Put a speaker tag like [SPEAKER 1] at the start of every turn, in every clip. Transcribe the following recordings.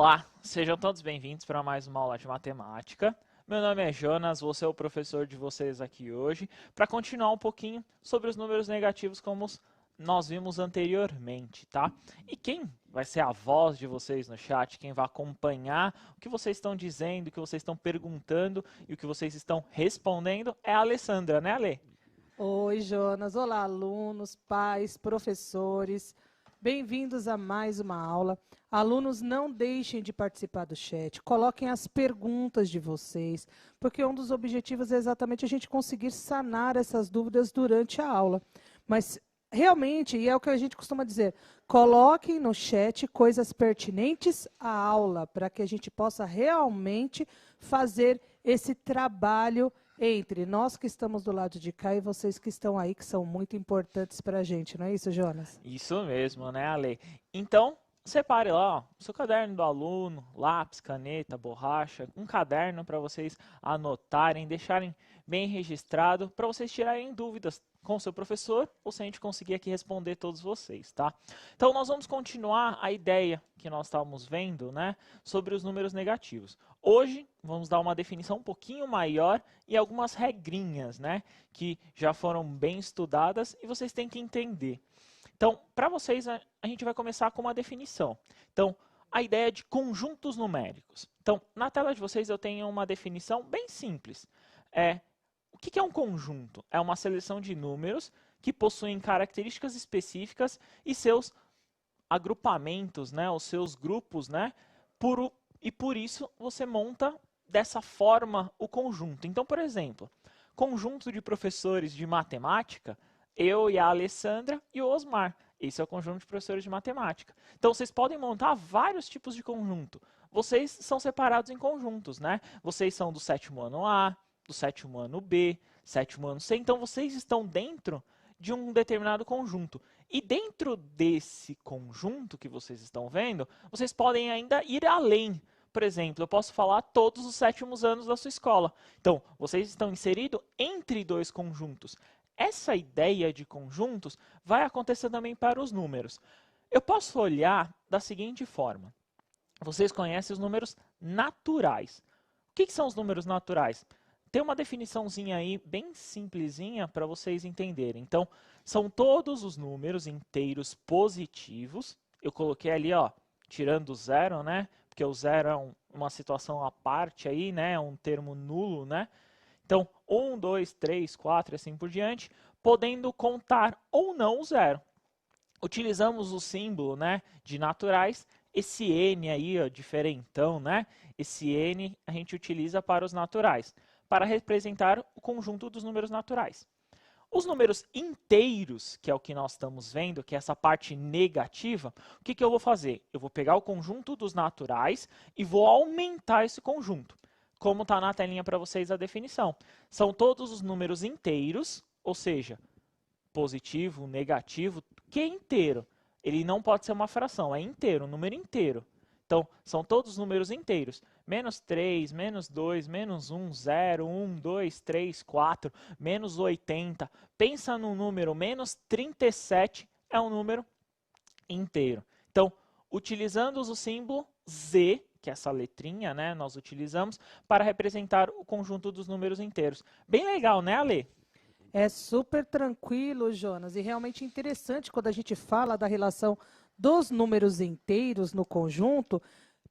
[SPEAKER 1] Olá, sejam todos bem-vindos para mais uma aula de matemática. Meu nome é Jonas, vou ser o professor de vocês aqui hoje para continuar um pouquinho sobre os números negativos como nós vimos anteriormente, tá? E quem vai ser a voz de vocês no chat, quem vai acompanhar o que vocês estão dizendo, o que vocês estão perguntando e o que vocês estão respondendo é a Alessandra, né, Ale?
[SPEAKER 2] Oi, Jonas. Olá, alunos, pais, professores. Bem-vindos a mais uma aula. Alunos, não deixem de participar do chat. Coloquem as perguntas de vocês, porque um dos objetivos é exatamente a gente conseguir sanar essas dúvidas durante a aula. Mas, realmente, e é o que a gente costuma dizer, coloquem no chat coisas pertinentes à aula, para que a gente possa realmente fazer esse trabalho entre nós que estamos do lado de cá e vocês que estão aí, que são muito importantes para a gente, não é isso, Jonas?
[SPEAKER 1] Isso mesmo, né, Ale? Então, separe lá, ó, o seu caderno do aluno, lápis, caneta, borracha, um caderno para vocês anotarem, deixarem bem registrado, para vocês tirarem dúvidas com o seu professor, ou se a gente conseguir aqui responder todos vocês, tá? Então, nós vamos continuar a ideia que nós estávamos vendo, né, sobre os números negativos. Hoje, vamos dar uma definição um pouquinho maior e algumas regrinhas, né, que já foram bem estudadas e vocês têm que entender. Então, para vocês, a gente vai começar com uma definição. Então, a ideia de conjuntos numéricos. Então, na tela de vocês eu tenho uma definição bem simples. O que é um conjunto? É uma seleção de números que possuem características específicas e seus agrupamentos, né, os seus grupos, né, e por isso você monta dessa forma o conjunto. Então, por exemplo, conjunto de professores de matemática, eu e a Alessandra e o Osmar. Esse é o conjunto de professores de matemática. Então, vocês podem montar vários tipos de conjunto. Vocês são separados em conjuntos, né? Vocês são do 7º ano A, do 7º ano B, 7º ano C. Então, vocês estão dentro de um determinado conjunto. E dentro desse conjunto que vocês estão vendo, vocês podem ainda ir além. Por exemplo, eu posso falar todos os 7º anos da sua escola. Então, vocês estão inseridos entre dois conjuntos. Essa ideia de conjuntos vai acontecer também para os números. Eu posso olhar da seguinte forma. Vocês conhecem os números naturais. O que são os números naturais? Tem uma definiçãozinha aí bem simplesinha para vocês entenderem. Então, são todos os números inteiros positivos. Eu coloquei ali, ó, tirando o zero, né? Porque o zero é uma situação à parte aí, né? É um termo nulo, né? Então, 1, 2, 3, 4 e assim por diante, podendo contar ou não o zero. Utilizamos o símbolo, né, de naturais, esse N aí, ó, diferentão, né? Esse N a gente utiliza para os naturais, para representar o conjunto dos números naturais. Os números inteiros, que é o que nós estamos vendo, que é essa parte negativa, o que eu vou fazer? Eu vou pegar o conjunto dos naturais e vou aumentar esse conjunto. Como está na telinha para vocês a definição. São todos os números inteiros, ou seja, positivo, negativo, que é inteiro. Ele não pode ser uma fração, é inteiro, um número inteiro. Então, são todos os números inteiros. Menos 3, menos 2, menos 1, 0, 1, 2, 3, 4, menos 80. Pensa no número menos 37, é um número inteiro. Então, utilizando o símbolo Z, que é essa letrinha, né, nós utilizamos para representar o conjunto dos números inteiros. Bem legal, né, Ale?
[SPEAKER 2] É super tranquilo, Jonas, e realmente interessante quando a gente fala da relação dos números inteiros no conjunto,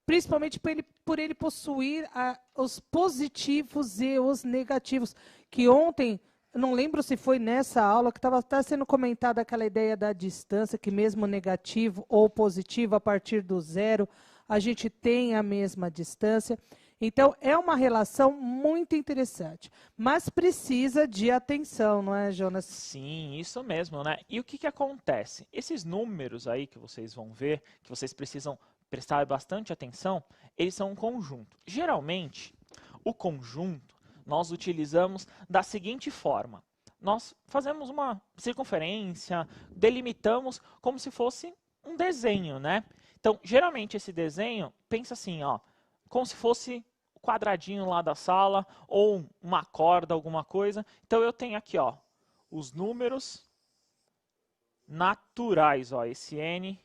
[SPEAKER 2] principalmente por ele possuir os positivos e os negativos, que ontem, não lembro se foi nessa aula, que estava até sendo comentada aquela ideia da distância, que mesmo negativo ou positivo, a partir do zero, a gente tem a mesma distância. Então, é uma relação muito interessante, mas precisa de atenção, não é, Jonas?
[SPEAKER 1] Sim, isso mesmo, né? E o que acontece? Esses números aí que vocês vão ver, que vocês precisam prestar bastante atenção, eles são um conjunto. Geralmente, o conjunto nós utilizamos da seguinte forma. Nós fazemos uma circunferência, delimitamos como se fosse um desenho, né? Então, geralmente esse desenho, pensa assim, ó, como se fosse o quadradinho lá da sala ou uma corda, alguma coisa. Então, eu tenho aqui, ó, os números naturais, ó, esse N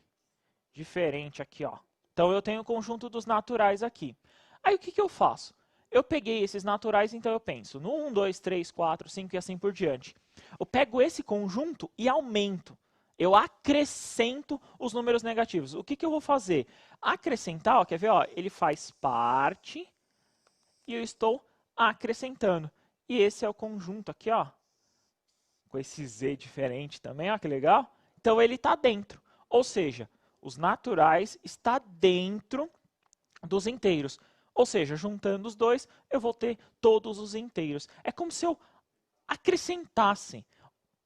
[SPEAKER 1] diferente aqui, ó. Então, eu tenho o conjunto dos naturais aqui. Aí, o que que eu faço? Eu peguei esses naturais, então eu penso no 1, 2, 3, 4, 5 e assim por diante. Eu pego esse conjunto e aumento. Eu acrescento os números negativos. O que que eu vou fazer? Acrescentar, ó, quer ver? Ó, ele faz parte e eu estou acrescentando. E esse é o conjunto aqui, ó, com esse Z diferente também, ó, que legal. Então, ele está dentro. Ou seja, os naturais está dentro dos inteiros. Ou seja, juntando os dois, eu vou ter todos os inteiros. É como se eu acrescentasse.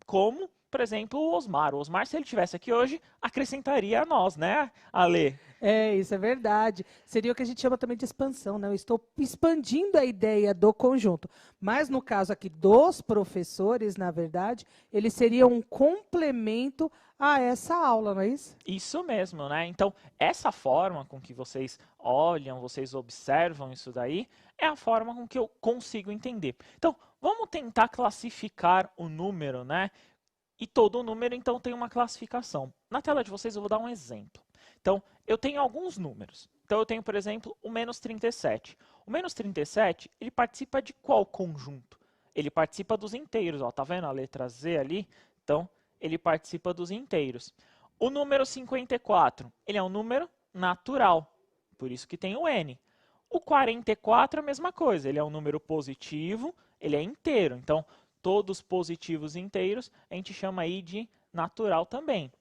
[SPEAKER 1] Como, por exemplo, o Osmar. O Osmar, se ele estivesse aqui hoje, acrescentaria a nós, né, Ale?
[SPEAKER 2] É, isso é verdade. Seria o que a gente chama também de expansão, né? Eu estou expandindo a ideia do conjunto. Mas no caso aqui dos professores, na verdade, ele seria um complemento a essa aula, não é isso?
[SPEAKER 1] Isso mesmo, né? Então, essa forma com que vocês olham, vocês observam isso daí, é a forma com que eu consigo entender. Então, vamos tentar classificar o número, né? E todo número, então, tem uma classificação. Na tela de vocês, eu vou dar um exemplo. Então, eu tenho alguns números. Então, eu tenho, por exemplo, o menos 37. O menos 37, ele participa de qual conjunto? Ele participa dos inteiros, ó. Tá vendo a letra Z ali? Então, ele participa dos inteiros. O número 54, ele é um número natural, por isso que tem o N. O 44 é a mesma coisa, ele é um número positivo, ele é inteiro. Então, todos positivos inteiros, a gente chama aí de natural também.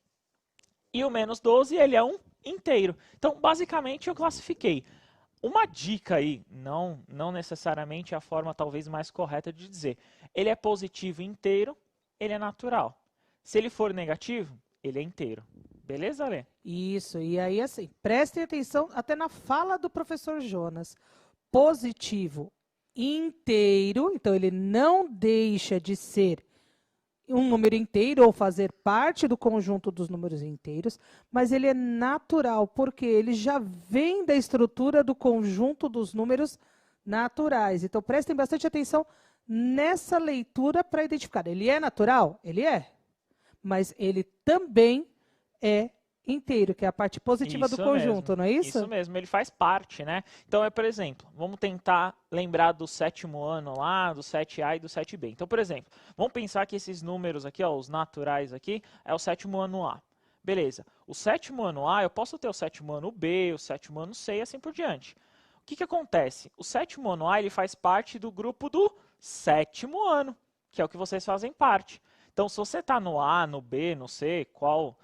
[SPEAKER 1] E o menos 12, ele é um inteiro. Então, basicamente, eu classifiquei. Uma dica aí, não necessariamente a forma talvez mais correta de dizer. Ele é positivo inteiro, ele é natural. Se ele for negativo, ele é inteiro. Beleza, Alê?
[SPEAKER 2] Isso, e aí assim, prestem atenção até na fala do professor Jonas. Positivo inteiro, então ele não deixa de ser um número inteiro ou fazer parte do conjunto dos números inteiros, mas ele é natural, porque ele já vem da estrutura do conjunto dos números naturais. Então prestem bastante atenção nessa leitura para identificar. Ele é natural? Ele é. Mas ele também é inteiro, que é a parte positiva do conjunto, não é isso?
[SPEAKER 1] Isso mesmo, ele faz parte, né? Então, por exemplo, vamos tentar lembrar do 7º ano lá, do 7A e do 7B. Então, por exemplo, vamos pensar que esses números aqui, ó, os naturais aqui, é o 7º ano A. Beleza, o 7º ano A, eu posso ter o 7º ano B, o 7º ano C e assim por diante. O que que acontece? O 7º ano A, ele faz parte do grupo do 7º ano, que é o que vocês fazem parte. Então, se você está no A, no B, no C, qual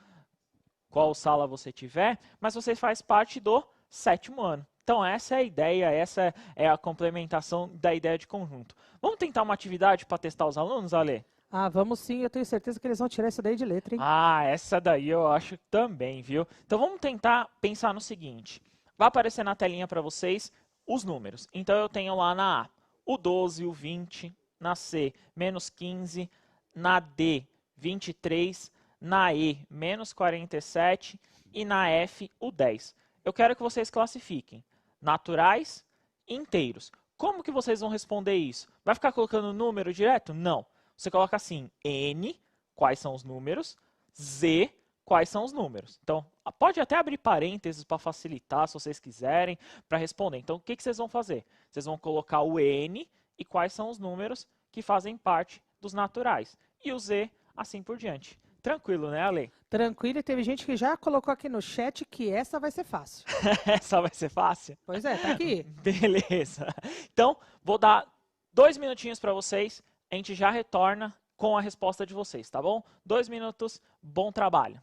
[SPEAKER 1] sala você tiver, mas você faz parte do 7º ano. Então, essa é a ideia, essa é a complementação da ideia de conjunto. Vamos tentar uma atividade para testar os alunos, Ale?
[SPEAKER 2] Ah, vamos sim, eu tenho certeza que eles vão tirar isso daí de letra, hein?
[SPEAKER 1] Ah, essa daí eu acho também, viu? Então, vamos tentar pensar no seguinte. Vai aparecer na telinha para vocês os números. Então, eu tenho lá na A o 12, o 20, na C, menos 15, na D, 23, na E, menos 47 e na F, o 10. Eu quero que vocês classifiquem naturais e inteiros. Como que vocês vão responder isso? Vai ficar colocando número direto? Não. Você coloca assim, N, quais são os números, Z, quais são os números. Então, pode até abrir parênteses para facilitar, se vocês quiserem, para responder. Então, o que vocês vão fazer? Vocês vão colocar o N e quais são os números que fazem parte dos naturais. E o Z, assim por diante. Tranquilo, né, Ale?
[SPEAKER 2] Tranquilo, e teve gente que já colocou aqui no chat que essa vai ser fácil.
[SPEAKER 1] Essa vai ser fácil?
[SPEAKER 2] Pois é, tá aqui.
[SPEAKER 1] Beleza. Então, vou dar 2 minutinhos para vocês. A gente já retorna com a resposta de vocês, tá bom? 2 minutos, bom trabalho.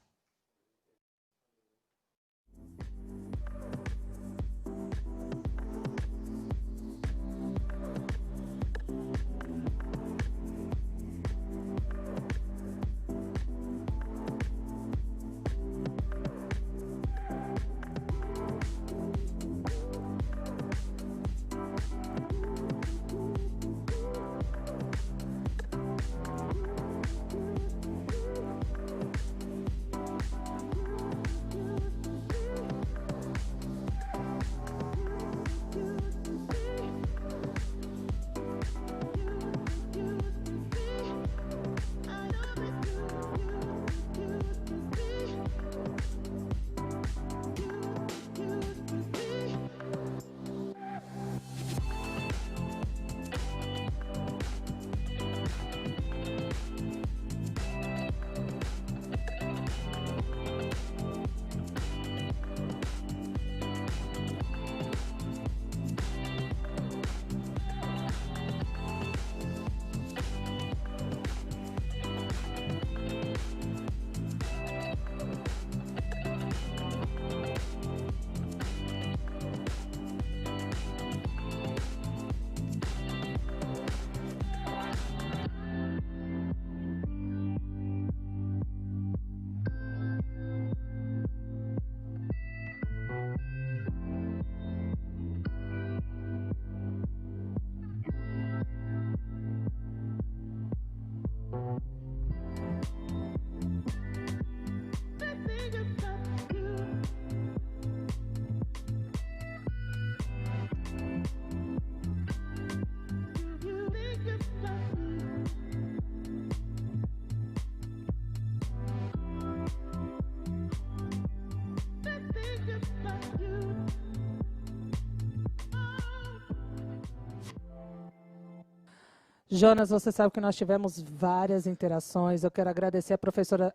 [SPEAKER 2] Jonas, você sabe que nós tivemos várias interações. Eu quero agradecer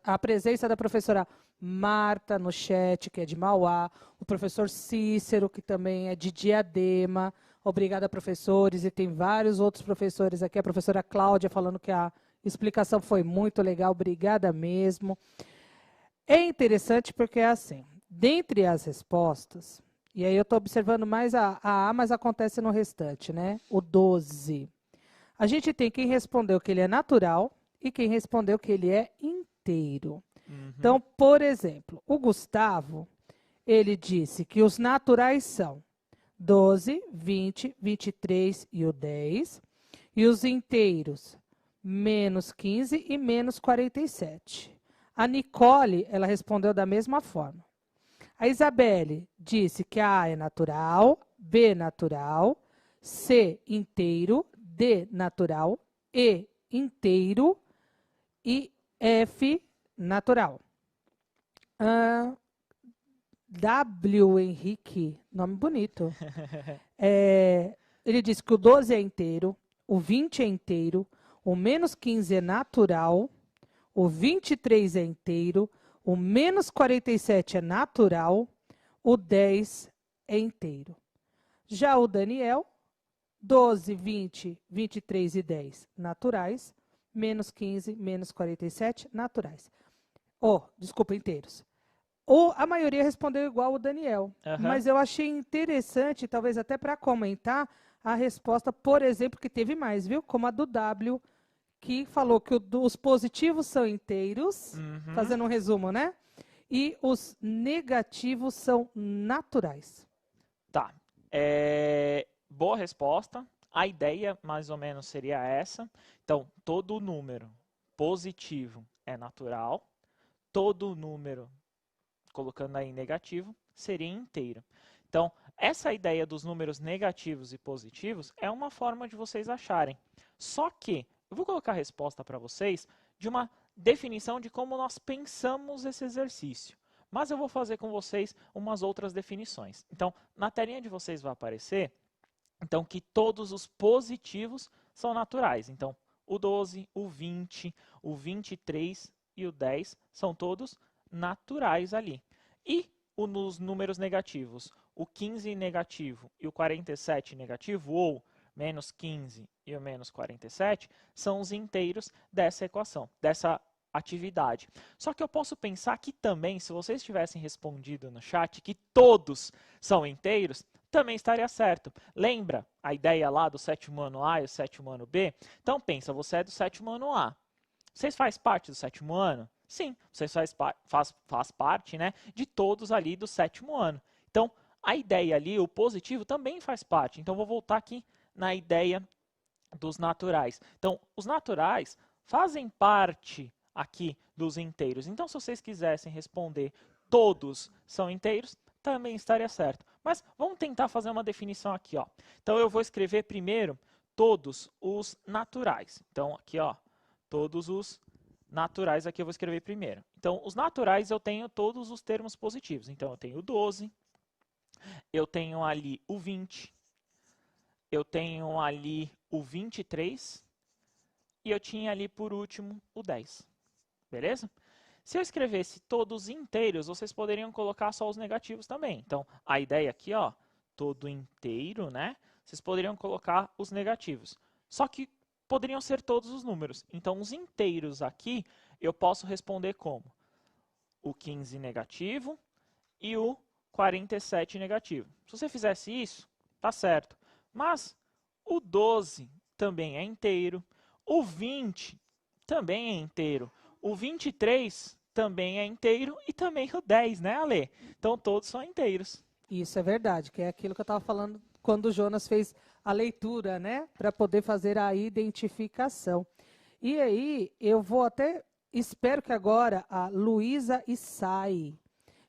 [SPEAKER 2] a presença da professora Marta no chat, que é de Mauá, o professor Cícero, que também é de Diadema. Obrigada, professores. E tem vários outros professores aqui. A professora Cláudia falando que a explicação foi muito legal. Obrigada mesmo. É interessante porque é assim, dentre as respostas, e aí eu estou observando mais a A, mas acontece no restante, né? O 12. A gente tem quem respondeu que ele é natural e quem respondeu que ele é inteiro. Então, por exemplo, o Gustavo, ele disse que os naturais são 12, 20, 23 e o 10. E os inteiros, menos 15 e menos 47. A Nicole, ela respondeu da mesma forma. A Isabelle disse que a A é natural, B natural, C inteiro, D natural, E inteiro e F natural. W Henrique, nome bonito. Ele disse que o 12 é inteiro, o 20 é inteiro, o menos 15 é natural, o 23 é inteiro, o menos 47 é natural, o 10 é inteiro. Já o Daniel, 12, 20, 23 e 10 naturais, menos 15, menos 47 naturais. Desculpa, inteiros. A maioria respondeu igual o Daniel, mas eu achei interessante, talvez até para comentar, a resposta, por exemplo, que teve mais, viu? Como a do W, que falou que os positivos são inteiros, fazendo um resumo, né? E os negativos são naturais.
[SPEAKER 1] Tá. Boa resposta. A ideia, mais ou menos, seria essa. Então, todo número positivo é natural. Todo número, colocando aí negativo, seria inteiro. Então, essa ideia dos números negativos e positivos é uma forma de vocês acharem. Só que, eu vou colocar a resposta para vocês de uma definição de como nós pensamos esse exercício. Mas eu vou fazer com vocês umas outras definições. Então, na telinha de vocês vai aparecer então, que todos os positivos são naturais. Então, o 12, o 20, o 23 e o 10 são todos naturais ali. E nos números negativos, o 15 negativo e o 47 negativo, ou menos 15 e o menos 47, são os inteiros dessa equação, dessa atividade. Só que eu posso pensar que também, se vocês tivessem respondido no chat que todos são inteiros, também estaria certo. Lembra a ideia lá do sétimo ano A e o sétimo ano B? Então pensa, você é do sétimo ano A. Vocês fazem parte do sétimo ano? Sim, vocês faz parte, né, de todos ali do sétimo ano. Então, a ideia ali, o positivo, também faz parte. Então, vou voltar aqui na ideia dos naturais. Então, os naturais fazem parte aqui dos inteiros. Então, se vocês quisessem responder todos são inteiros, também estaria certo. Mas vamos tentar fazer uma definição aqui, ó. Então, eu vou escrever primeiro todos os naturais. Então, aqui, ó, todos os naturais aqui eu vou escrever primeiro. Então, os naturais eu tenho todos os termos positivos. Então, eu tenho o 12, eu tenho ali o 20, eu tenho ali o 23 e eu tinha ali, por último, o 10. Beleza? Se eu escrevesse todos inteiros, vocês poderiam colocar só os negativos também. Então, a ideia aqui, ó, todo inteiro, né? Vocês poderiam colocar os negativos. Só que poderiam ser todos os números. Então, os inteiros aqui, eu posso responder como? O 15 negativo e o 47 negativo. Se você fizesse isso, tá certo. Mas o 12 também é inteiro. O 20 também é inteiro. O 23 também é inteiro e também o 10, né, Ale? Então, todos são inteiros.
[SPEAKER 2] Isso é verdade, que é aquilo que eu estava falando quando o Jonas fez a leitura, né? Para poder fazer a identificação. E aí, eu vou até... Espero que agora a Luísa Issai,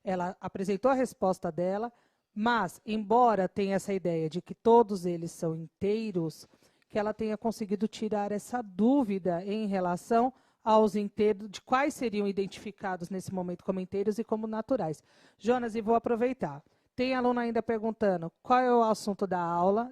[SPEAKER 2] ela apresentou a resposta dela, mas, embora tenha essa ideia de que todos eles são inteiros, que ela tenha conseguido tirar essa dúvida em relação aos inteiros, de quais seriam identificados nesse momento como inteiros e como naturais. Jonas, e vou aproveitar. Tem aluno ainda perguntando qual é o assunto da aula.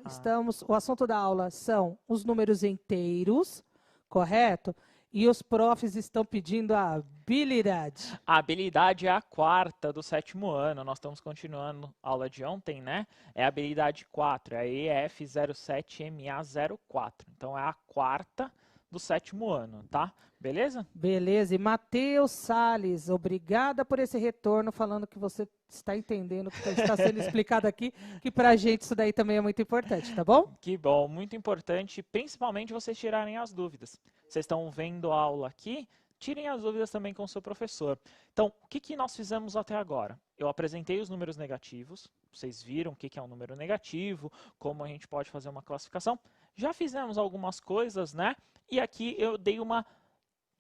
[SPEAKER 2] O assunto da aula são os números inteiros, correto? E os profs estão pedindo a habilidade.
[SPEAKER 1] A habilidade é a quarta do 7º ano. Nós estamos continuando a aula de ontem, né? É a habilidade 4, é a EF07MA04. Então, é a quarta do 7º ano, tá? Beleza?
[SPEAKER 2] Beleza. E Matheus Salles, obrigada por esse retorno, falando que você está entendendo o que está sendo explicado aqui, que para a gente isso daí também é muito importante, tá bom?
[SPEAKER 1] Que bom, muito importante, principalmente vocês tirarem as dúvidas. Vocês estão vendo a aula aqui, tirem as dúvidas também com o seu professor. Então, o que nós fizemos até agora? Eu apresentei os números negativos, vocês viram o que é um número negativo, como a gente pode fazer uma classificação. Já fizemos algumas coisas, né? E aqui eu dei uma...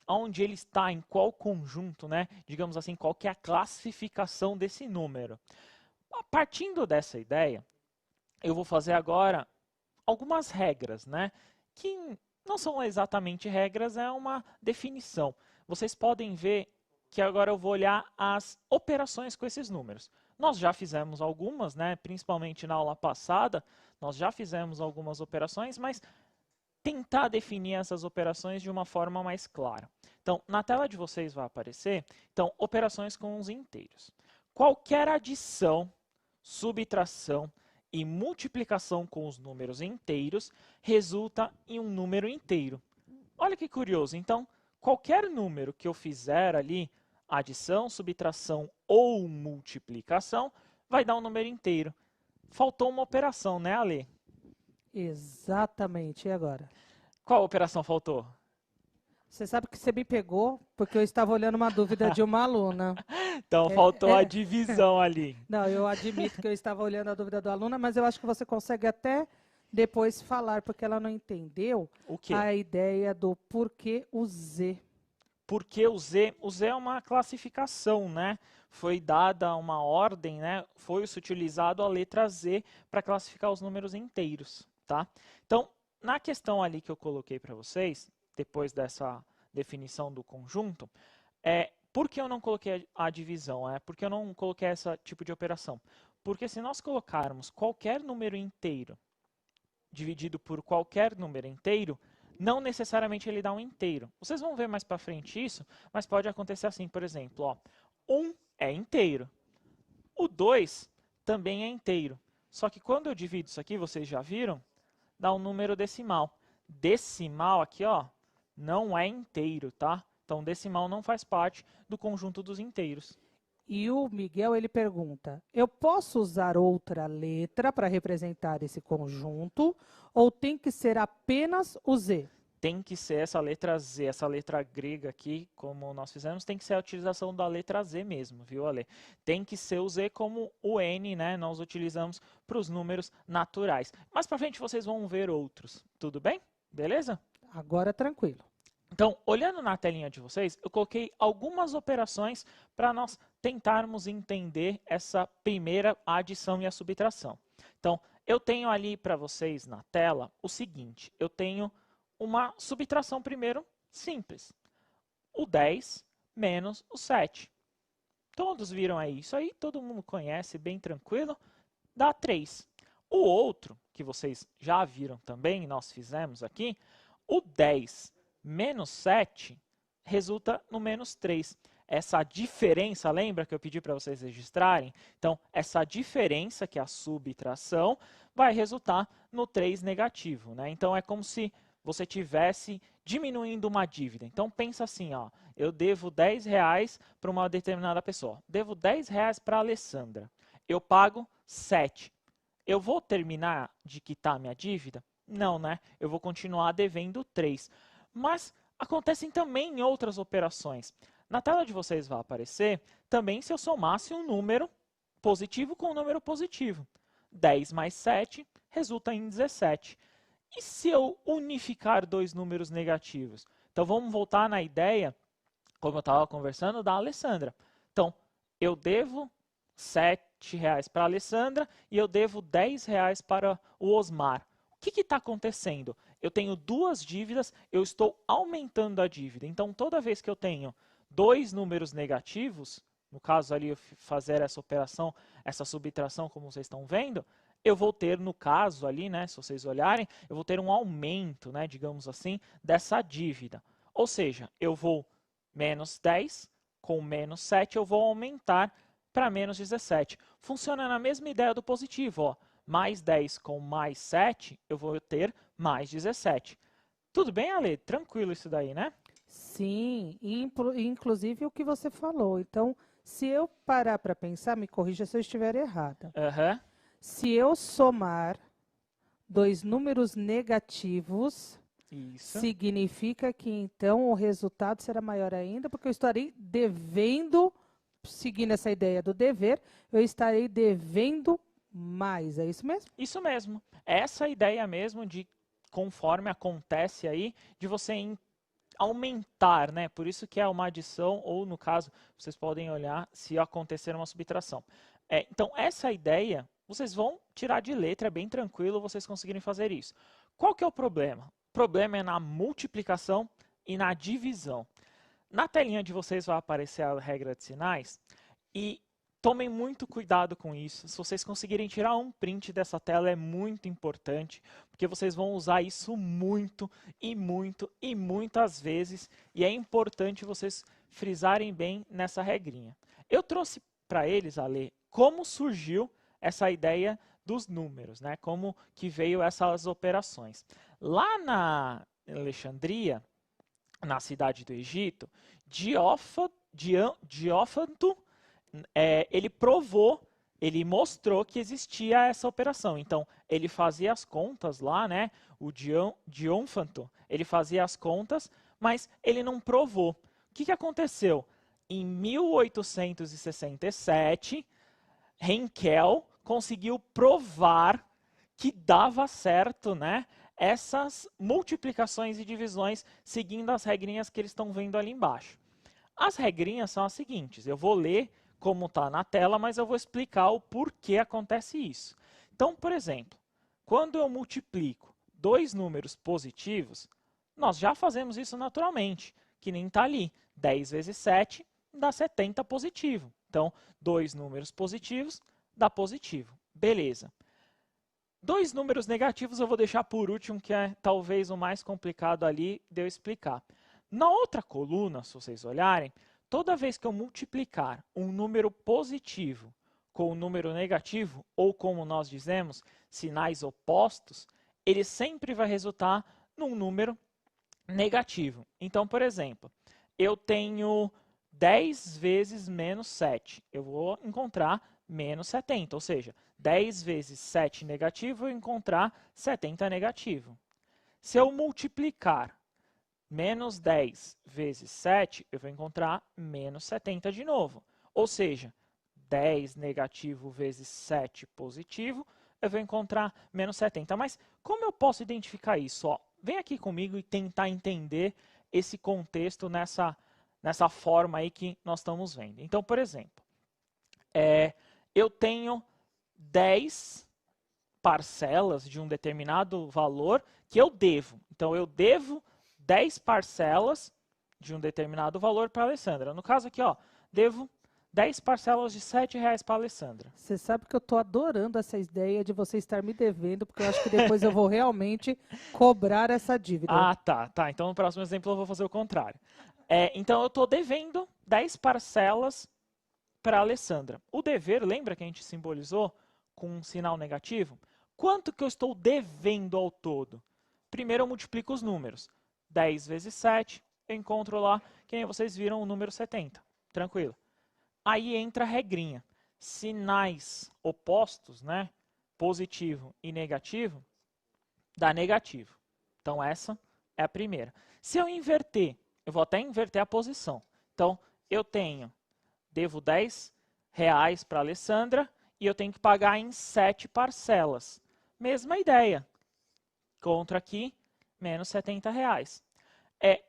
[SPEAKER 1] onde ele está, em qual conjunto, né? Digamos assim, qual que é a classificação desse número. Partindo dessa ideia, eu vou fazer agora algumas regras, né? Que não são exatamente regras, é uma definição. Vocês podem ver que agora eu vou olhar as operações com esses números. Nós já fizemos algumas, né? Principalmente na aula passada, nós já fizemos algumas operações, mas tentar definir essas operações de uma forma mais clara. Então, na tela de vocês vai aparecer, então, operações com os inteiros. Qualquer adição, subtração e multiplicação com os números inteiros resulta em um número inteiro. Olha que curioso, então, qualquer número que eu fizer ali, adição, subtração ou multiplicação, vai dar um número inteiro. Faltou uma operação, né, Ale?
[SPEAKER 2] Exatamente. E agora?
[SPEAKER 1] Qual operação faltou?
[SPEAKER 2] Você sabe que você me pegou porque eu estava olhando uma dúvida de uma aluna.
[SPEAKER 1] Então, faltou a divisão ali.
[SPEAKER 2] Não, eu admito que eu estava olhando a dúvida da aluna, mas eu acho que você consegue até depois falar, porque ela não entendeu
[SPEAKER 1] O quê?
[SPEAKER 2] a ideia do porquê o Z.
[SPEAKER 1] Porque o Z é uma classificação, né? Foi dada uma ordem, né? Foi-se utilizado a letra Z para classificar os números inteiros, tá? Então, na questão ali que eu coloquei para vocês, depois dessa definição do conjunto, por que eu não coloquei a divisão? Por que eu não coloquei esse tipo de operação? Porque se nós colocarmos qualquer número inteiro dividido por qualquer número inteiro, não necessariamente ele dá um inteiro. Vocês vão ver mais para frente isso, mas pode acontecer assim, por exemplo, ó, 1 é inteiro, o 2 também é inteiro. Só que quando eu divido isso aqui, vocês já viram, dá um número decimal. Decimal aqui, ó, não é inteiro, tá? Então, decimal não faz parte do conjunto dos inteiros.
[SPEAKER 2] E o Miguel, ele pergunta, eu posso usar outra letra para representar esse conjunto ou tem que ser apenas o Z?
[SPEAKER 1] Tem que ser essa letra Z, essa letra grega aqui, como nós fizemos, tem que ser a utilização da letra Z mesmo, viu, Ale? Tem que ser o Z como o N, né? Nós utilizamos para os números naturais. Mais para frente vocês vão ver outros, tudo bem? Beleza?
[SPEAKER 2] Agora tranquilo.
[SPEAKER 1] Então, olhando na telinha de vocês, eu coloquei algumas operações para nós tentarmos entender essa primeira adição e a subtração. Então, eu tenho ali para vocês na tela o seguinte, eu tenho uma subtração primeiro simples, o 10 menos o 7. Todos viram aí, isso aí todo mundo conhece, bem tranquilo, dá 3. O outro, que vocês já viram também, nós fizemos aqui, o 10 menos 7 resulta no menos 3. Essa diferença, lembra que eu pedi para vocês registrarem? Então, essa diferença, que é a subtração, vai resultar no 3 negativo, né? Então, é como se você tivesse diminuindo uma dívida. Então, pensa assim, ó, eu devo R$10 para uma determinada pessoa. Devo R$10 para a Alessandra. Eu pago 7. Eu vou terminar de quitar minha dívida? Não, né? Eu vou continuar devendo 3. Mas acontecem também em outras operações. Na tela de vocês vai aparecer também se eu somasse um número positivo com um número positivo. 10 mais 7 resulta em 17. E se eu unificar dois números negativos? Então vamos voltar na ideia, como eu estava conversando, da Alessandra. Então, eu devo R$7 para a Alessandra e eu devo R$10 para o Osmar. O que está acontecendo? Eu tenho duas dívidas, eu estou aumentando a dívida. Então, toda vez que eu tenho dois números negativos, no caso ali eu fazer essa operação, essa subtração, como vocês estão vendo, eu vou ter, no caso ali, né, se vocês olharem, eu vou ter um aumento, né, digamos assim, dessa dívida. Ou seja, eu vou menos 10 com menos 7, eu vou aumentar para menos 17. Funciona na mesma ideia do positivo, ó. Mais 10 com mais 7, eu vou ter mais 17. Tudo bem, Ale? Tranquilo isso daí, né?
[SPEAKER 2] Sim, inclusive o que você falou. Então, se eu parar para pensar, me corrija se eu estiver errada.
[SPEAKER 1] Aham.
[SPEAKER 2] Se eu somar dois números negativos,
[SPEAKER 1] Isso.
[SPEAKER 2] significa que então o resultado será maior ainda, porque eu estarei devendo, seguindo essa ideia do dever, eu estarei devendo mais. É isso mesmo?
[SPEAKER 1] Isso mesmo. Essa ideia mesmo de, conforme acontece aí, de você aumentar, né? Por isso que é uma adição, ou no caso, vocês podem olhar se acontecer uma subtração. Então, essa ideia, vocês vão tirar de letra, é bem tranquilo vocês conseguirem fazer isso. Qual que é o problema? O problema é na multiplicação e na divisão. Na telinha de vocês vai aparecer a regra de sinais e tomem muito cuidado com isso. Se vocês conseguirem tirar um print dessa tela é muito importante, porque vocês vão usar isso muito e muito e muitas vezes e é importante vocês frisarem bem nessa regrinha. Eu trouxe para eles, Ale, como surgiu essa ideia dos números, né? Como que veio essas operações. Lá na Alexandria, na cidade do Egito, Diófanto, ele provou, ele mostrou que existia essa operação. Então, ele fazia as contas lá, né? O Diófanto, ele fazia as contas, mas ele não provou. O que aconteceu? Em 1867, Henkel conseguiu provar que dava certo, né? Essas multiplicações e divisões seguindo as regrinhas que eles estão vendo ali embaixo. As regrinhas são as seguintes, eu vou ler como está na tela, mas eu vou explicar o porquê acontece isso. Então, por exemplo, quando eu multiplico dois números positivos, nós já fazemos isso naturalmente, que nem está ali. 10 vezes 7 dá 70 positivo. Então, dois números positivos dá positivo. Beleza. Dois números negativos eu vou deixar por último, que é talvez o mais complicado ali de eu explicar. Na outra coluna, se vocês olharem, toda vez que eu multiplicar um número positivo com um número negativo, ou como nós dizemos, sinais opostos, ele sempre vai resultar num número negativo. Então, por exemplo, eu tenho 10 vezes menos 7. Eu vou encontrar menos 70, ou seja, 10 vezes 7 negativo, eu vou encontrar 70 negativo. Se eu multiplicar menos 10 vezes 7, eu vou encontrar menos 70 de novo. Ou seja, 10 negativo vezes 7 positivo, eu vou encontrar menos 70. Mas como eu posso identificar isso? Ó, vem aqui comigo e tentar entender esse contexto nessa forma aí que nós estamos vendo. Então, por exemplo, eu tenho 10 parcelas de um determinado valor que eu devo. Então, eu devo 10 parcelas de um determinado valor para a Alessandra. No caso aqui, ó, devo 10 parcelas de R$ 7 para a Alessandra.
[SPEAKER 2] Você sabe que eu estou adorando essa ideia de você estar me devendo, porque eu acho que depois eu vou realmente cobrar essa dívida.
[SPEAKER 1] Ah, tá. Então, no próximo exemplo, eu vou fazer o contrário. Então, eu estou devendo 10 parcelas para a Alessandra. O dever, lembra que a gente simbolizou com um sinal negativo? Quanto que eu estou devendo ao todo? Primeiro eu multiplico os números. 10 vezes 7, eu encontro lá, que nem vocês viram, o número 70. Tranquilo. Aí entra a regrinha. Sinais opostos, né? Positivo e negativo, dá negativo. Então essa é a primeira. Se eu inverter, eu vou até inverter a posição. Então eu devo R$ 10 para a Alessandra e eu tenho que pagar em 7 parcelas. Mesma ideia. Contra aqui, menos R$ 70.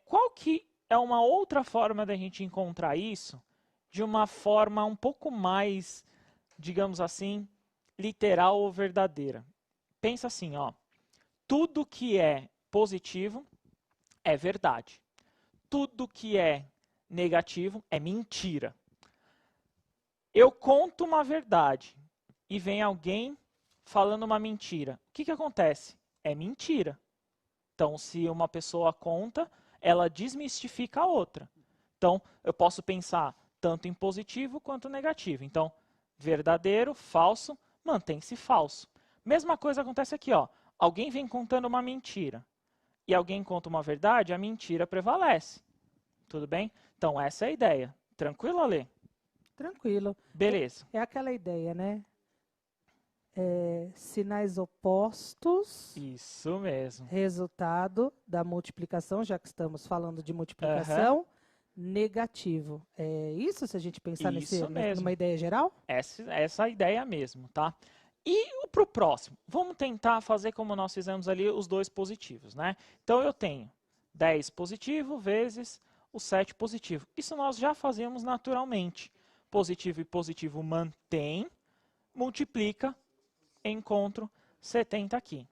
[SPEAKER 1] Qual que é uma outra forma da gente encontrar isso de uma forma um pouco mais, digamos assim, literal ou verdadeira? Pensa assim, ó. Tudo que é positivo é verdade. Tudo que é negativo é mentira. eu conto uma verdade e vem alguém falando uma mentira. O que que acontece? É mentira. Então, se uma pessoa conta, ela desmistifica a outra. Então, eu posso pensar tanto em positivo quanto negativo. Então, verdadeiro, falso, mantém-se falso. Mesma coisa acontece aqui, ó. Alguém vem contando uma mentira e alguém conta uma verdade, a mentira prevalece. Tudo bem? Então, essa é a ideia. Tranquilo, Alê?
[SPEAKER 2] Tranquilo.
[SPEAKER 1] Beleza.
[SPEAKER 2] É aquela ideia, né? Sinais opostos,
[SPEAKER 1] Isso mesmo.
[SPEAKER 2] resultado da multiplicação, já que estamos falando de
[SPEAKER 1] Aham.
[SPEAKER 2] multiplicação, negativo. É isso se a gente pensar
[SPEAKER 1] Isso mesmo.
[SPEAKER 2] numa ideia geral?
[SPEAKER 1] Essa é a ideia mesmo, tá? E para o próximo? Vamos tentar fazer como nós fizemos ali os dois positivos, né? Então, eu tenho 10 positivo vezes o 7 positivo. Isso nós já fazemos naturalmente. Positivo e positivo mantém, multiplica, encontro 70 aqui.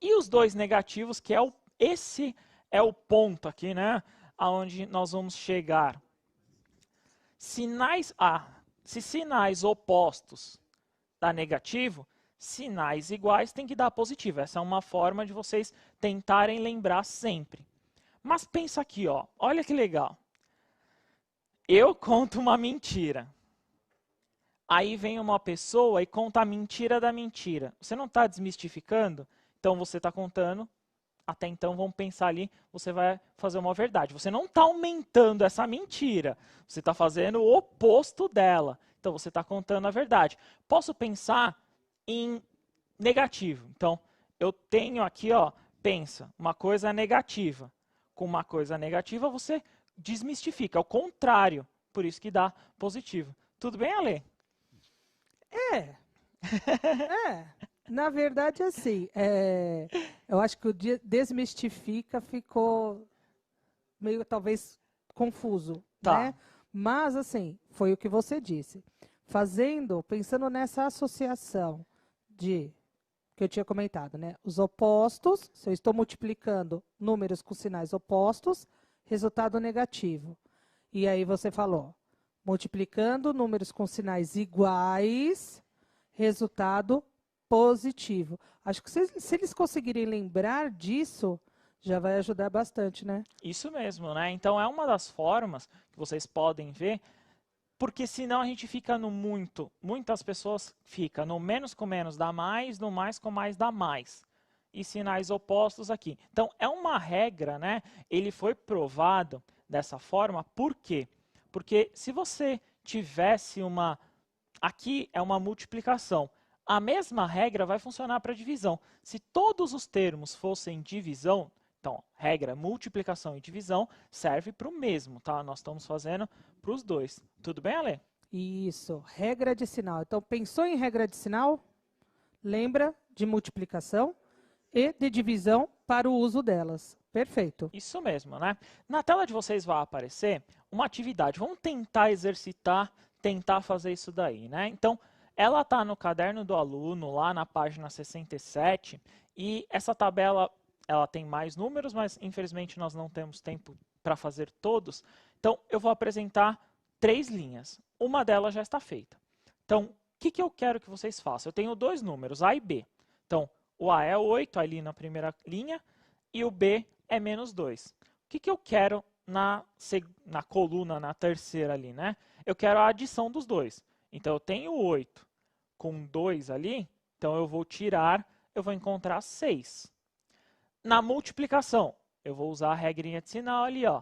[SPEAKER 1] E os dois negativos, que esse é o ponto aqui, né? Aonde nós vamos chegar. Se sinais opostos dá negativo, sinais iguais tem que dar positivo. Essa é uma forma de vocês tentarem lembrar sempre. Mas pensa aqui, ó. Olha que legal. Eu conto uma mentira. Aí vem uma pessoa e conta a mentira da mentira. Você não está desmistificando? Então você está contando. Até então, vamos pensar ali, você vai fazer uma verdade. Você não está aumentando essa mentira. Você está fazendo o oposto dela. Então, você está contando a verdade. Posso pensar em negativo. Então, eu tenho aqui, ó, pensa, uma coisa negativa. Com uma coisa negativa, você desmistifica. É o contrário. Por isso que dá positivo. Tudo bem, Ale?
[SPEAKER 2] É. Na verdade, assim, eu acho que o desmistifica ficou meio, talvez, confuso,
[SPEAKER 1] Tá.
[SPEAKER 2] né? Mas, assim, foi o que você disse. Pensando nessa associação que eu tinha comentado, né? Os opostos, se eu estou multiplicando números com sinais opostos, resultado negativo. E aí você falou, multiplicando números com sinais iguais, resultado positivo. Acho que se eles conseguirem lembrar disso, já vai ajudar bastante, né?
[SPEAKER 1] Isso mesmo, né? Então é uma das formas que vocês podem ver, porque senão a gente fica no muito. Muitas pessoas ficam no menos com menos dá mais, no mais com mais dá mais. E sinais opostos aqui. Então é uma regra, né? Ele foi provado dessa forma, por quê? Porque se você tivesse uma. Aqui é uma multiplicação. A mesma regra vai funcionar para divisão. Se todos os termos fossem divisão, então, regra multiplicação e divisão serve para o mesmo, tá? Nós estamos fazendo para os dois. Tudo bem, Ale?
[SPEAKER 2] Isso, regra de sinal. Então, pensou em regra de sinal? Lembra de multiplicação e de divisão para o uso delas. Perfeito.
[SPEAKER 1] Isso mesmo, né? Na tela de vocês vai aparecer uma atividade. Vamos tentar exercitar, tentar fazer isso daí, né? Então, ela está no caderno do aluno, lá na página 67, e essa tabela ela tem mais números, mas infelizmente nós não temos tempo para fazer todos. Então, eu vou apresentar 3 linhas. Uma delas já está feita. Então, o que eu quero que vocês façam? Eu tenho 2 números, A e B. Então, o A é 8 ali na primeira linha e o B é menos 2. O que eu quero na coluna, na terceira ali, né? Eu quero a adição dos dois. Então, eu tenho 8 com 2 ali, então eu vou tirar, eu vou encontrar 6. Na multiplicação, eu vou usar a regrinha de sinal ali, ó.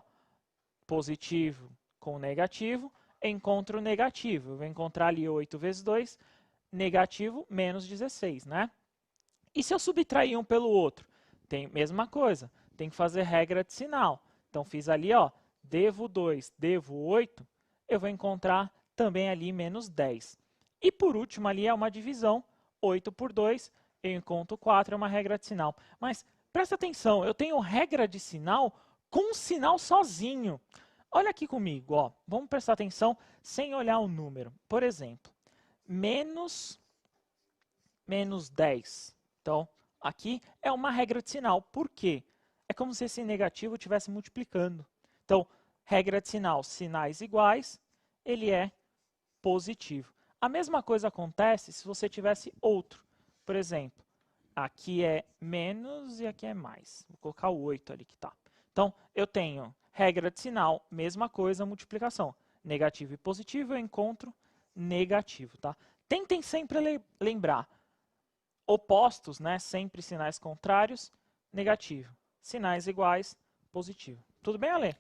[SPEAKER 1] Positivo com negativo, encontro negativo. Eu vou encontrar ali 8 vezes 2, negativo menos 16, né? E se eu subtrair um pelo outro? Tem mesma coisa, tem que fazer regra de sinal. Então, fiz ali, ó, devo 2, devo 8, eu vou encontrar também ali menos 10. E por último ali é uma divisão, 8 por 2, eu encontro 4, é uma regra de sinal. Mas presta atenção, eu tenho regra de sinal com um sinal sozinho. Olha aqui comigo, ó. Vamos prestar atenção sem olhar o número. Por exemplo, menos 10. Então, aqui é uma regra de sinal. Por quê? É como se esse negativo estivesse multiplicando. Então, regra de sinal, sinais iguais, ele é positivo. A mesma coisa acontece se você tivesse outro. Por exemplo, aqui é menos e aqui é mais. Vou colocar o 8 ali que tá. Então, eu tenho regra de sinal, mesma coisa, multiplicação. Negativo e positivo, eu encontro negativo, tá? Tentem sempre lembrar. Opostos, né? Sempre sinais contrários, negativo. Sinais iguais, positivo. Tudo bem, Ale?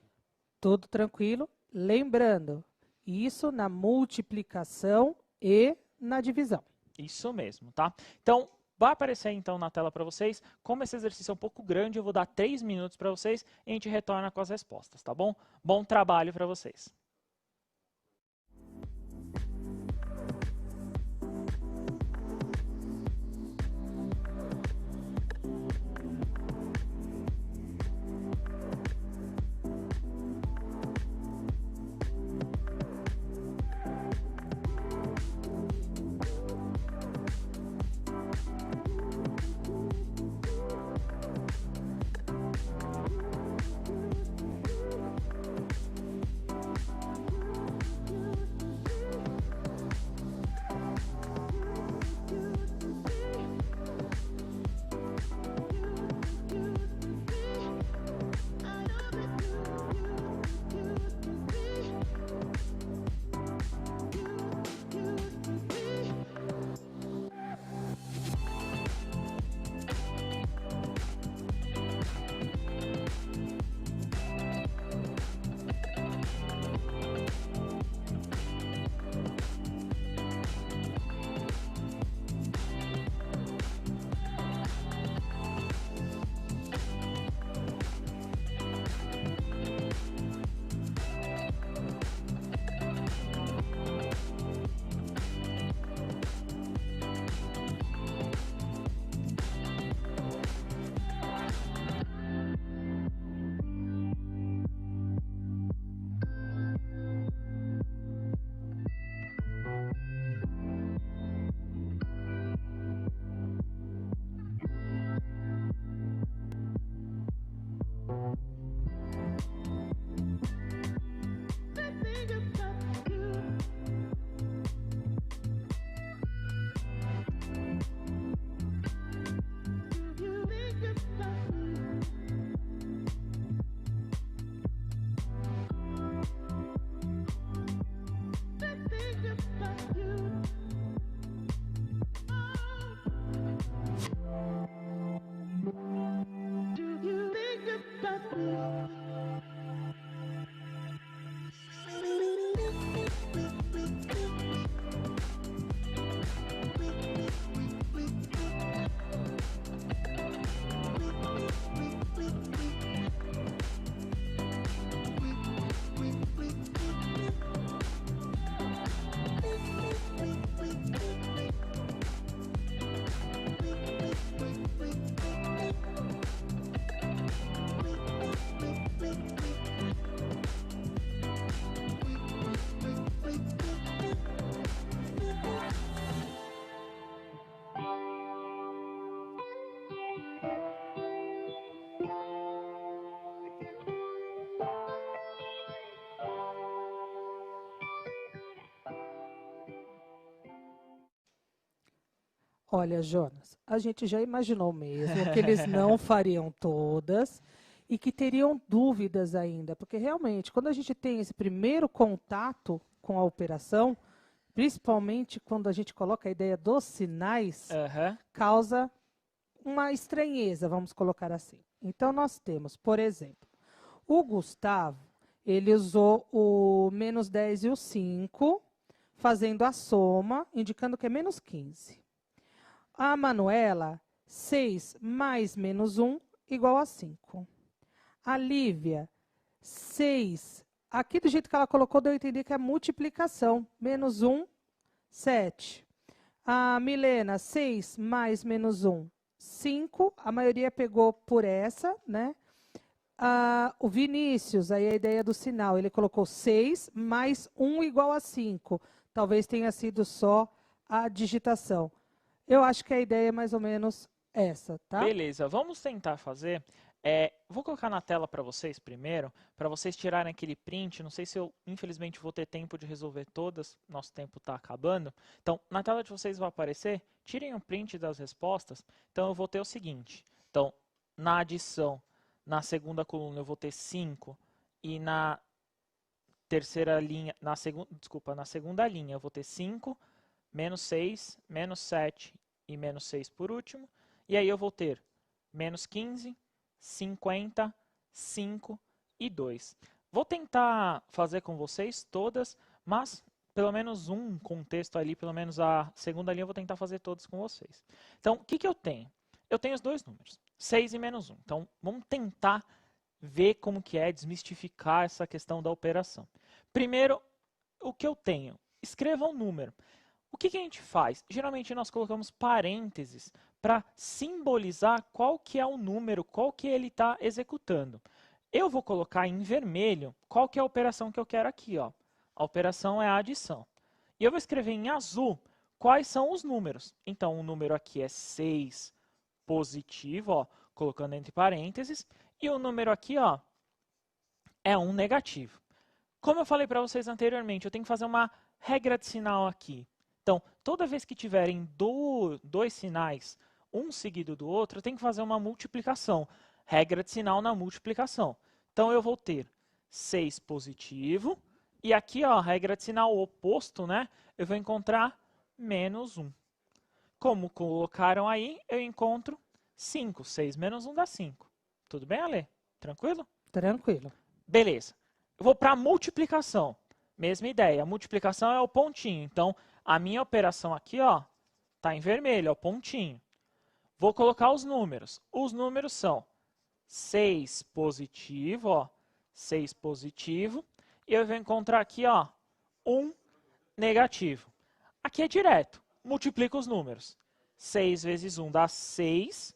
[SPEAKER 2] Tudo tranquilo. Lembrando, isso na multiplicação e na divisão.
[SPEAKER 1] Isso mesmo, tá? Então, vai aparecer então na tela para vocês. Como esse exercício é um pouco grande, eu vou dar 3 minutos para vocês e a gente retorna com as respostas, tá bom? Bom trabalho para vocês.
[SPEAKER 2] Olha, Jonas, a gente já imaginou mesmo que eles não fariam todas e que teriam dúvidas ainda, porque realmente, quando a gente tem esse primeiro contato com a operação, principalmente quando a gente coloca a ideia dos sinais, causa uma estranheza, vamos colocar assim. Então, nós temos, por exemplo, o Gustavo, ele usou o menos 10 e o 5, fazendo a soma, indicando que é menos 15. A Manuela, 6 mais menos 1 igual a 5. A Lívia, 6. Aqui, do jeito que ela colocou, deu a entender que é multiplicação. Menos 1, 7. A Milena, 6 mais menos 1, 5. A maioria pegou por essa, né? O Vinícius, aí a ideia do sinal, ele colocou 6 mais 1 igual a 5. Talvez tenha sido só a digitação. Eu acho que a ideia é mais ou menos essa, tá?
[SPEAKER 1] Beleza, vamos tentar fazer Vou colocar na tela para vocês primeiro, para vocês tirarem aquele print. Não sei se eu, infelizmente, vou ter tempo de resolver todas, nosso tempo está acabando. Então, na tela de vocês vai aparecer, tirem um print das respostas. Então, eu vou ter o seguinte. Então, na adição, na segunda coluna, eu vou ter 5 e na terceira linha, na segunda linha, eu vou ter 5, menos 6, menos 7 e menos 6 por último. E aí eu vou ter menos 15, 50, 5 e 2. Vou tentar fazer com vocês todas, mas pelo menos um contexto ali, pelo menos a segunda linha, eu vou tentar fazer todas com vocês. Então, o que eu tenho? Eu tenho os dois números, 6 e menos 1. Então, vamos tentar ver como que é, desmistificar essa questão da operação. Primeiro, o que eu tenho? Escreva um número. O que a gente faz? Geralmente nós colocamos parênteses para simbolizar qual que é o número, qual que ele está executando. Eu vou colocar em vermelho qual que é a operação que eu quero aqui. Ó. A operação é a adição. E eu vou escrever em azul quais são os números. Então, o número aqui é 6 positivo, ó, colocando entre parênteses, e o número aqui ó, é 1 negativo. Como eu falei para vocês anteriormente, eu tenho que fazer uma regra de sinal aqui. Então, toda vez que tiverem dois sinais, um seguido do outro, eu tenho que fazer uma multiplicação. Regra de sinal na multiplicação. Então, eu vou ter 6 positivo, e aqui, ó, regra de sinal oposto, né? Eu vou encontrar menos 1. Como colocaram aí, eu encontro 5. 6 menos 1 dá 5. Tudo bem, Ale? Tranquilo?
[SPEAKER 2] Tranquilo.
[SPEAKER 1] Beleza. Eu vou para a multiplicação. Mesma ideia. A multiplicação é o pontinho. Então, a minha operação aqui, ó, tá em vermelho, é o pontinho. Vou colocar os números. Os números são 6 positivo, ó, 6 positivo. E eu vou encontrar aqui, ó, 1 negativo. Aqui é direto. Multiplico os números. 6 vezes 1 dá 6.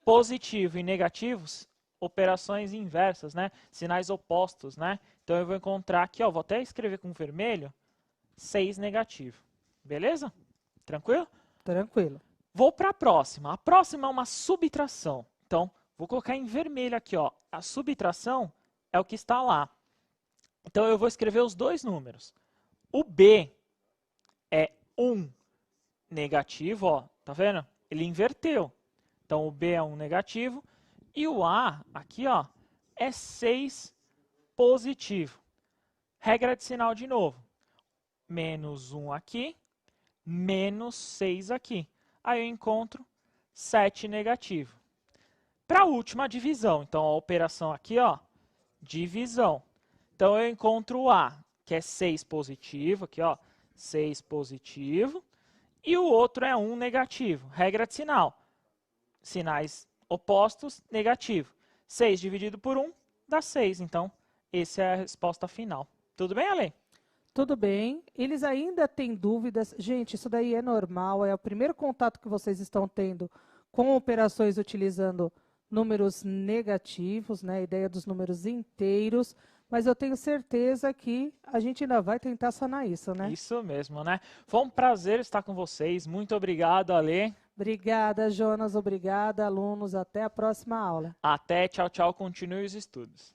[SPEAKER 1] Positivo e negativos, operações inversas, né? Sinais opostos, né? Então, eu vou encontrar aqui, ó, vou até escrever com vermelho, 6 negativo. Beleza? Tranquilo?
[SPEAKER 2] Tranquilo.
[SPEAKER 1] Vou para a próxima. A próxima é uma subtração. Então, vou colocar em vermelho aqui, ó. A subtração é o que está lá. Então, eu vou escrever os dois números. O B é 1 negativo, ó. Tá vendo? Ele inverteu. Então, o B é 1 negativo. E o A, aqui, ó, é 6 positivo. Regra de sinal de novo. Menos 1 aqui, menos 6 aqui. Aí eu encontro 7 negativo. Para a última divisão, então a operação aqui, ó, divisão. Então eu encontro o A, que é 6 positivo, aqui, ó, 6 positivo. E o outro é 1 negativo. Regra de sinal. Sinais opostos, negativo. 6 dividido por 1 dá 6. Então, essa é a resposta final. Tudo bem, Ale?
[SPEAKER 2] Tudo bem. Eles ainda têm dúvidas. Gente, isso daí é normal. É o primeiro contato que vocês estão tendo com operações utilizando números negativos, né? A ideia dos números inteiros. Mas eu tenho certeza que a gente ainda vai tentar sanar isso, né?
[SPEAKER 1] Isso mesmo, né? Foi um prazer estar com vocês. Muito obrigado, Ale.
[SPEAKER 2] Obrigada, Jonas. Obrigada, alunos. Até a próxima aula.
[SPEAKER 1] Até, tchau, tchau. Continue os estudos.